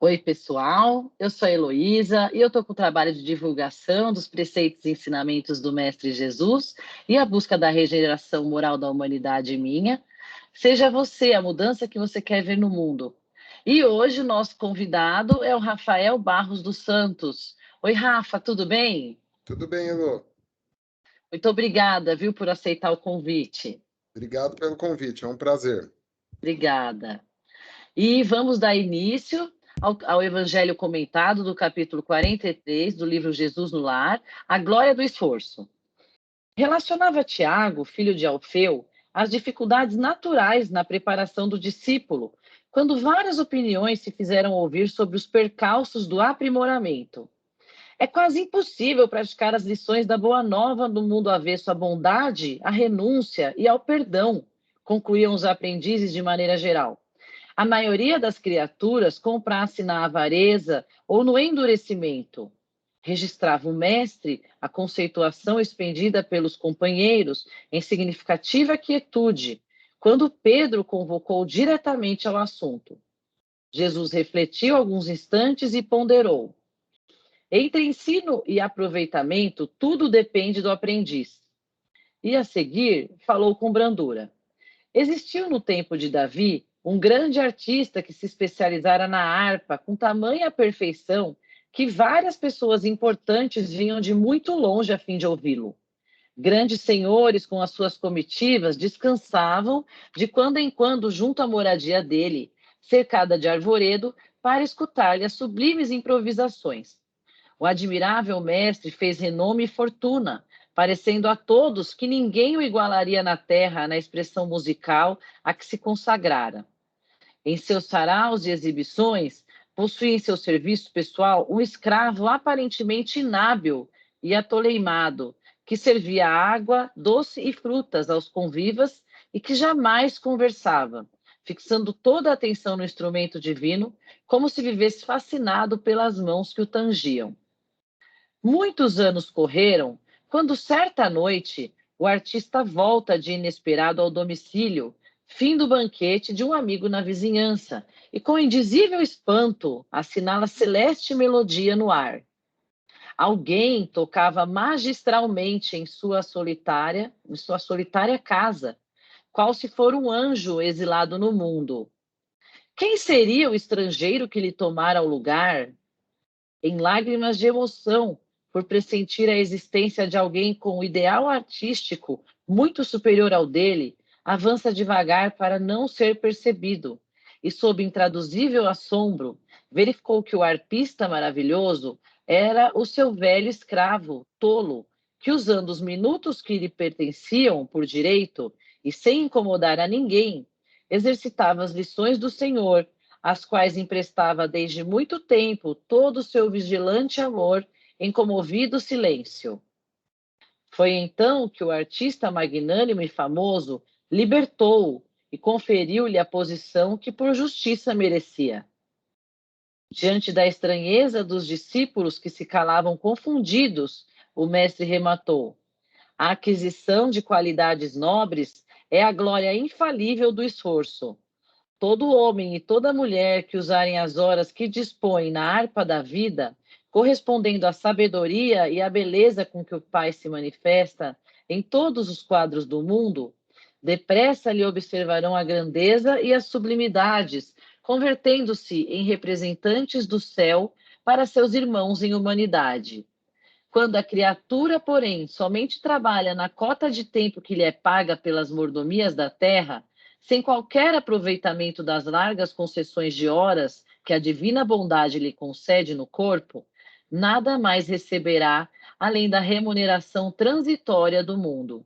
Oi, pessoal. Eu sou a Heloísa e eu estou com o trabalho de divulgação dos preceitos e ensinamentos do Mestre Jesus e a busca da regeneração moral da humanidade minha. Seja você a mudança que você quer ver no mundo. E hoje o nosso convidado é o Rafael Barros dos Santos. Oi, Rafa, tudo bem? Tudo bem, Elô? Muito obrigada, viu, por aceitar o convite. Obrigado pelo convite, é um prazer. Obrigada. E vamos dar início ao Evangelho comentado do capítulo 43 do livro Jesus no Lar, a glória do esforço. Relacionava Tiago, filho de Alfeu, às dificuldades naturais na preparação do discípulo, quando várias opiniões se fizeram ouvir sobre os percalços do aprimoramento. É quase impossível praticar as lições da Boa Nova no mundo avesso à bondade, à renúncia e ao perdão, concluíam os aprendizes de maneira geral. A maioria das criaturas comprasse na avareza ou no endurecimento. Registrava o mestre a conceituação expendida pelos companheiros em significativa quietude, quando Pedro convocou diretamente ao assunto. Jesus refletiu alguns instantes e ponderou. Entre ensino e aproveitamento, tudo depende do aprendiz. E a seguir, falou com brandura. Existiu no tempo de Davi um grande artista que se especializara na harpa com tamanha perfeição que várias pessoas importantes vinham de muito longe a fim de ouvi-lo. Grandes senhores com as suas comitivas descansavam de quando em quando junto à moradia dele, cercada de arvoredo, para escutar-lhe as sublimes improvisações. O admirável mestre fez renome e fortuna, parecendo a todos que ninguém o igualaria na terra na expressão musical a que se consagrara. Em seus saraus e exibições, possuía em seu serviço pessoal um escravo aparentemente inábil e atoleimado, que servia água, doce e frutas aos convivas e que jamais conversava, fixando toda a atenção no instrumento divino, como se vivesse fascinado pelas mãos que o tangiam. Muitos anos correram quando, certa noite, o artista volta de inesperado ao domicílio, fim do banquete de um amigo na vizinhança, e com indizível espanto assinala celeste melodia no ar. Alguém tocava magistralmente em sua solitária casa, qual se for um anjo exilado no mundo. Quem seria o estrangeiro que lhe tomara o lugar? Em lágrimas de emoção, por pressentir a existência de alguém com um ideal artístico muito superior ao dele, avança devagar para não ser percebido, e, sob intraduzível assombro, verificou que o arpista maravilhoso era o seu velho escravo, tolo, que, usando os minutos que lhe pertenciam por direito e sem incomodar a ninguém, exercitava as lições do Senhor, às quais emprestava desde muito tempo todo o seu vigilante amor em comovido silêncio. Foi então que o artista magnânimo e famoso libertou-o e conferiu-lhe a posição que por justiça merecia. Diante da estranheza dos discípulos que se calavam confundidos, o mestre rematou: a aquisição de qualidades nobres é a glória infalível do esforço. Todo homem e toda mulher que usarem as horas que dispõem na harpa da vida, correspondendo à sabedoria e à beleza com que o Pai se manifesta em todos os quadros do mundo, depressa lhe observarão a grandeza e as sublimidades, convertendo-se em representantes do céu para seus irmãos em humanidade. Quando a criatura, porém, somente trabalha na cota de tempo que lhe é paga pelas mordomias da terra, sem qualquer aproveitamento das largas concessões de horas que a divina bondade lhe concede no corpo, nada mais receberá além da remuneração transitória do mundo.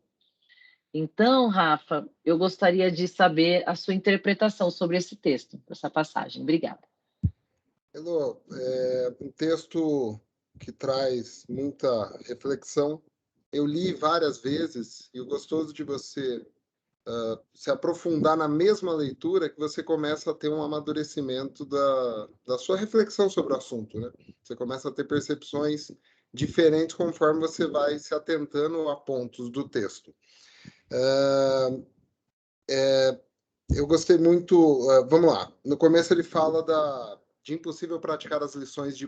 Então, Rafa, eu gostaria de saber a sua interpretação sobre esse texto, essa passagem. Obrigada. Elô, é um texto que traz muita reflexão. Eu li várias vezes e o gostoso de você se aprofundar na mesma leitura que você começa a ter um amadurecimento da sua reflexão sobre o assunto, né? Você começa a ter percepções diferentes conforme você vai se atentando a pontos do texto. Eu gostei muito. Vamos lá. No começo ele fala de impossível praticar as lições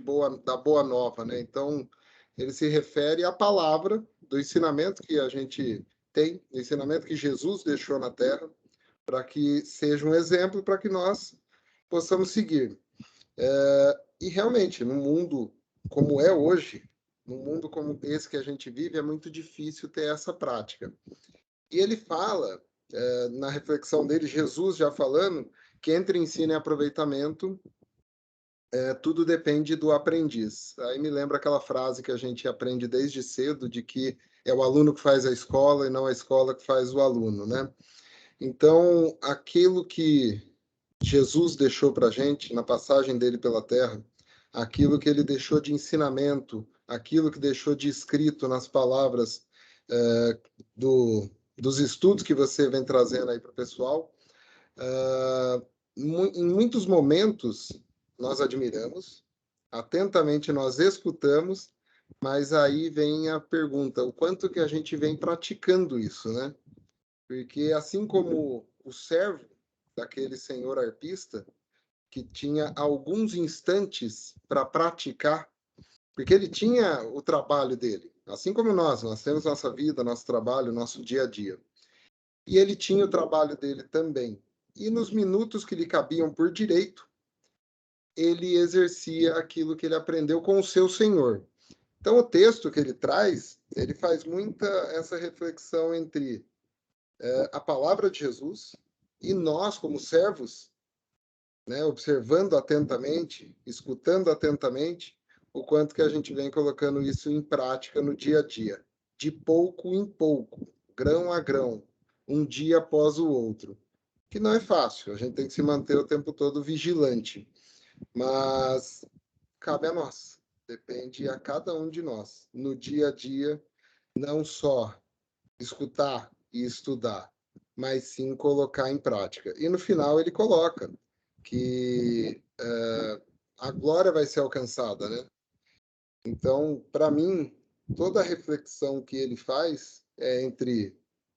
da Boa Nova, né? Então, ele se refere à palavra do ensinamento que a gente tem, o ensinamento que Jesus deixou na Terra, para que seja um exemplo para que nós possamos seguir. E realmente, num mundo como é hoje, num mundo como esse que a gente vive, é muito difícil ter essa prática. E ele fala, na reflexão dele, Jesus já falando, que entre ensino e aproveitamento, tudo depende do aprendiz. Aí me lembra aquela frase que a gente aprende desde cedo, de que é o aluno que faz a escola e não a escola que faz o aluno, né? Então, aquilo que Jesus deixou para a gente na passagem dele pela Terra, aquilo que ele deixou de ensinamento, aquilo que deixou de escrito nas palavras dos estudos que você vem trazendo aí para o pessoal, em muitos momentos nós admiramos, atentamente nós escutamos, mas aí vem a pergunta, o quanto que a gente vem praticando isso, né? Porque assim como o servo daquele senhor arpista, que tinha alguns instantes para praticar, porque ele tinha o trabalho dele, assim como nós temos nossa vida, nosso trabalho, nosso dia a dia. E ele tinha o trabalho dele também. E nos minutos que lhe cabiam por direito, ele exercia aquilo que ele aprendeu com o seu senhor. Então, o texto que ele traz, ele faz muita essa reflexão entre a palavra de Jesus e nós, como servos, né, observando atentamente, escutando atentamente, o quanto que a gente vem colocando isso em prática no dia a dia, de pouco em pouco, grão a grão, um dia após o outro. Que não é fácil, a gente tem que se manter o tempo todo vigilante, mas cabe a nós, depende a cada um de nós, no dia a dia, não só escutar e estudar, mas sim colocar em prática. E no final ele coloca que a glória vai ser alcançada, né? Então, para mim, toda a reflexão que ele faz é entre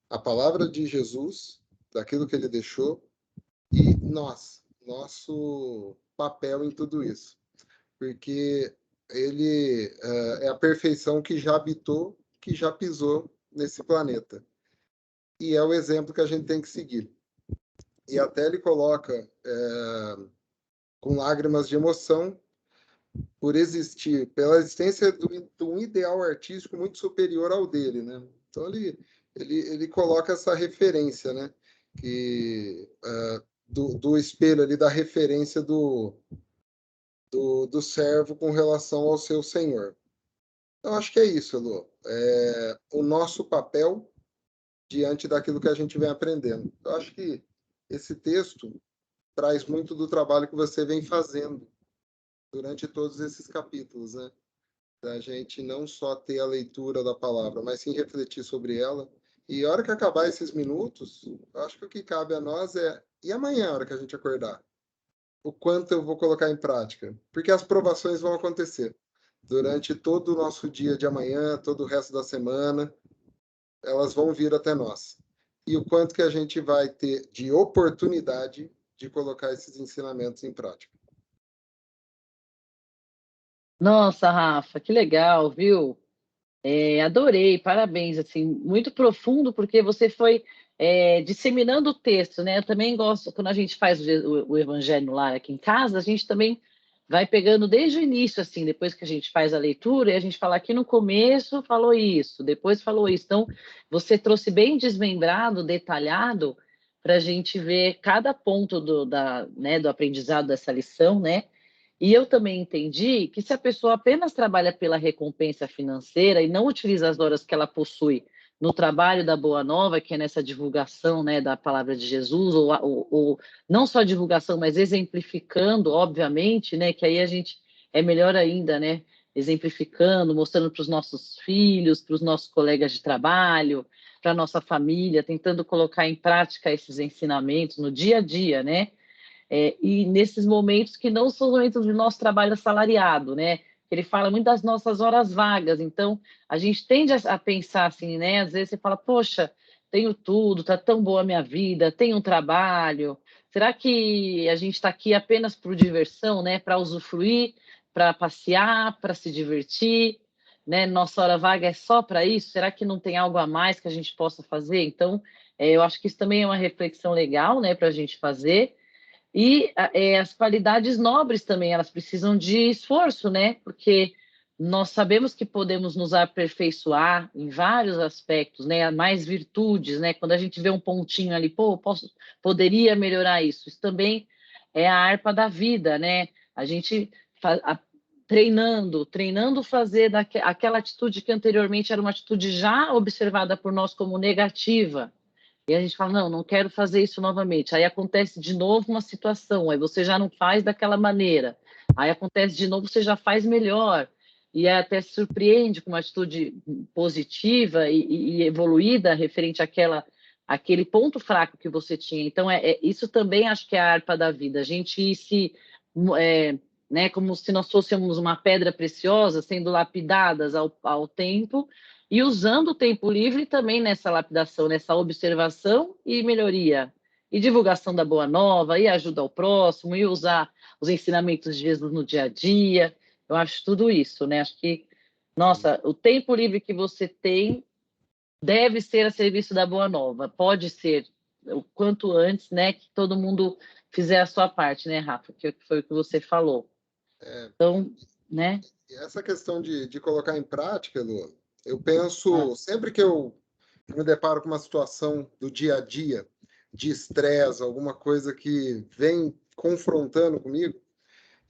a palavra de Jesus, daquilo que ele deixou, e nosso papel em tudo isso. Porque ele é a perfeição que já habitou, que já pisou nesse planeta. E é o exemplo que a gente tem que seguir. E até ele coloca com lágrimas de emoção por existir, pela existência de um ideal artístico muito superior ao dele, né? Então ele coloca essa referência, né? Que do espelho ali da referência do servo com relação ao seu senhor. Então acho que é isso, Elô. O nosso papel diante daquilo que a gente vem aprendendo. Eu acho que esse texto traz muito do trabalho que você vem fazendo durante todos esses capítulos, né? Da gente não só ter a leitura da palavra, mas sim refletir sobre ela. E a hora que acabar esses minutos, eu acho que o que cabe a nós e amanhã, a hora que a gente acordar? O quanto eu vou colocar em prática? Porque as provações vão acontecer durante todo o nosso dia de amanhã, todo o resto da semana, elas vão vir até nós. E o quanto que a gente vai ter de oportunidade de colocar esses ensinamentos em prática. Nossa, Rafa, que legal, viu? Adorei, parabéns, assim, muito profundo, porque você foi disseminando o texto, né? Eu também gosto, quando a gente faz o Evangelho no Lar aqui em casa, a gente também vai pegando desde o início, assim, depois que a gente faz a leitura, e a gente fala aqui no começo falou isso, depois falou isso. Então, você trouxe bem desmembrado, detalhado, para a gente ver cada ponto do aprendizado dessa lição, né? E eu também entendi que se a pessoa apenas trabalha pela recompensa financeira e não utiliza as horas que ela possui no trabalho da Boa Nova, que é nessa divulgação, né, da palavra de Jesus, ou não só divulgação, mas exemplificando, obviamente, né, que aí a gente é melhor ainda, né, exemplificando, mostrando para os nossos filhos, para os nossos colegas de trabalho, para a nossa família, tentando colocar em prática esses ensinamentos no dia a dia, né? E nesses momentos que não são os momentos do nosso trabalho assalariado, né? Ele fala muito das nossas horas vagas, então a gente tende a pensar assim, né? Às vezes você fala, poxa, tenho tudo, tá tão boa a minha vida, tenho um trabalho, Será que a gente está aqui apenas por diversão, né? Para usufruir, para passear, para se divertir, né? Nossa hora vaga é só para isso? Será que não tem algo a mais que a gente possa fazer? Então, eu acho que isso também é uma reflexão legal, né, para a gente fazer. E as qualidades nobres também, elas precisam de esforço, né? Porque nós sabemos que podemos nos aperfeiçoar em vários aspectos, né? Mais virtudes, né? Quando a gente vê um pontinho ali, pô, poderia melhorar isso. Isso também é a harpa da vida, né? A gente treinando fazer aquela atitude que anteriormente era uma atitude já observada por nós como negativa. E a gente fala, não, não quero fazer isso novamente. Aí acontece de novo uma situação, aí você já não faz daquela maneira. Aí acontece de novo, você já faz melhor. E até se surpreende com uma atitude positiva e evoluída referente àquele ponto fraco que você tinha. Então, isso também acho que é a harpa da vida. A gente ir né, como se nós fôssemos uma pedra preciosa, sendo lapidadas ao tempo, e usando o tempo livre também nessa lapidação, nessa observação e melhoria. E divulgação da boa nova, e ajuda ao próximo, e usar os ensinamentos de Jesus no dia a dia. Eu acho tudo isso, né? Acho que, nossa, o tempo livre que você tem deve ser a serviço da boa nova. Pode ser o quanto antes, né? Que todo mundo fizer a sua parte, né, Rafa? Que foi o que você falou. Então, né? Essa questão de colocar em prática, Lu, eu penso, sempre que eu me deparo com uma situação do dia a dia, de estresse, alguma coisa que vem confrontando comigo,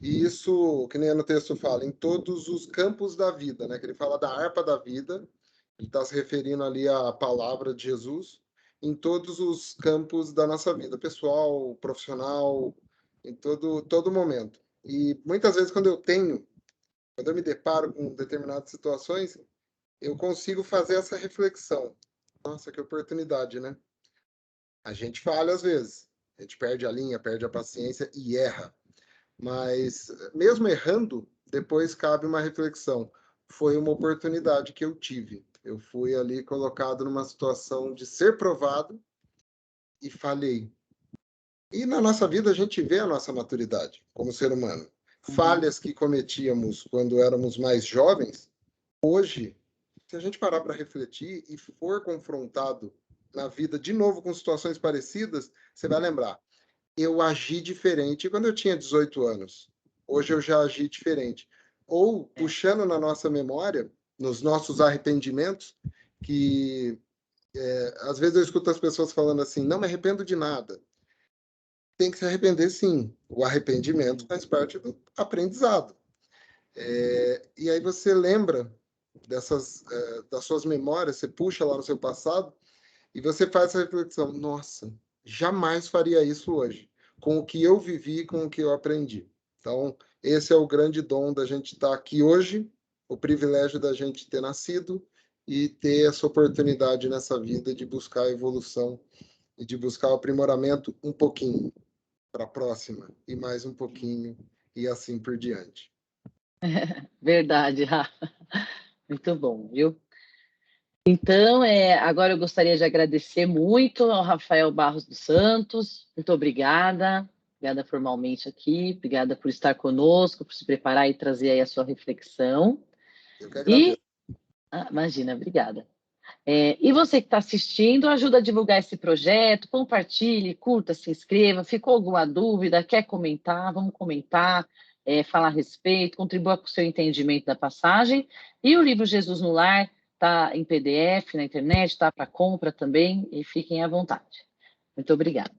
e isso, que nem no texto fala, em todos os campos da vida, né? Que ele fala da harpa da vida, ele está se referindo ali à palavra de Jesus, em todos os campos da nossa vida, pessoal, profissional, em todo momento. E muitas vezes quando eu me deparo com determinadas situações, eu consigo fazer essa reflexão. Nossa, que oportunidade, né? A gente falha às vezes, a gente perde a linha, perde a paciência e erra. Mas mesmo errando, depois cabe uma reflexão. Foi uma oportunidade que eu tive. Eu fui ali colocado numa situação de ser provado e falhei. E na nossa vida a gente vê a nossa maturidade como ser humano. Falhas que cometíamos quando éramos mais jovens, hoje, se a gente parar para refletir e for confrontado na vida de novo com situações parecidas, você vai lembrar. Eu agi diferente quando eu tinha 18 anos. Hoje eu já agi diferente. Ou, puxando na nossa memória, nos nossos arrependimentos, que às vezes eu escuto as pessoas falando assim, não me arrependo de nada. Tem que se arrepender sim. O arrependimento faz parte do aprendizado. E aí você lembra das suas memórias, você puxa lá no seu passado e você faz essa reflexão, nossa, jamais faria isso hoje, com o que eu vivi, com o que eu aprendi. Então, esse é o grande dom da gente estar aqui hoje, o privilégio da gente ter nascido e ter essa oportunidade nessa vida de buscar a evolução e de buscar o aprimoramento um pouquinho para a próxima e mais um pouquinho e assim por diante. Verdade, Rafa. Muito bom, viu? Então, agora eu gostaria de agradecer muito ao Rafael Barros dos Santos. Muito obrigada. Obrigada formalmente aqui. Obrigada por estar conosco, por se preparar e trazer aí a sua reflexão. Eu que agradeço. Imagina, obrigada. E você que está assistindo, ajuda a divulgar esse projeto, compartilhe, curta, se inscreva. Ficou alguma dúvida? Quer comentar? Vamos comentar, falar a respeito, contribua com o seu entendimento da passagem. E o livro Jesus no Lar está em PDF na internet, está para compra também, e fiquem à vontade. Muito obrigada.